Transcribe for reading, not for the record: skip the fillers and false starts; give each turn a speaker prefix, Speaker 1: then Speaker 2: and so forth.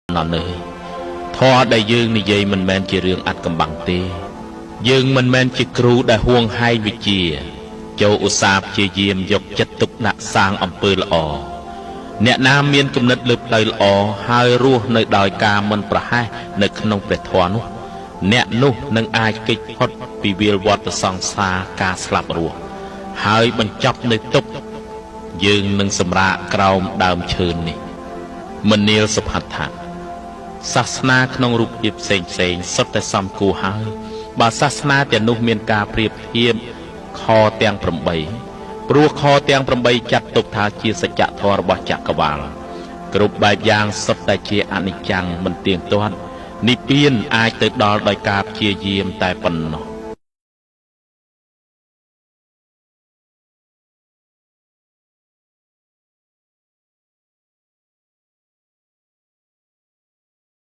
Speaker 1: ណនើយធម៌ដែលយើងនិយាយមិនមែនជារឿងអត់កំបាំងទេយើងមិនមែនជាគ្រូដែលហួងហែងវិជ្ជាចូលឧស្សាហ៍ព្យាយាមយកចិត្តទុកដាក់សាងអំពើល្អអ្នកណាមានគំនិតលើផ្លូវល្អហើយរស់នៅដោយការមិនប្រហែសនៅក្នុងព្រះធម៌នោះអ្នកនោះនឹងអាចគេចផុតពីវាលវដ្តសង្សារការស្លាប់រស់ហើយបញ្ចប់នៅទុក្ខយើងនឹងសម្រាកក្រោមដើមឈើនេះមនាលសុផាត់ថាសាសនាក្នុងរូបភាពផ្សេងសុទ្ធតែសំគួរហើយបើសាសនាទាំងនោះមានការប្រៀបធៀបខទាំង8ព្រោះខទាំង8ចាត់ទុកថាជាសច្ចធម៌របស់ចក្រវាលគ្រប់បែបយ៉ាងសុទ្ធតែជាអនិច្ចំមិនទៀងទាត់និព្វានអាចទៅដល់ដោយការព្យាយាមតែប៉ុណ្ណោះ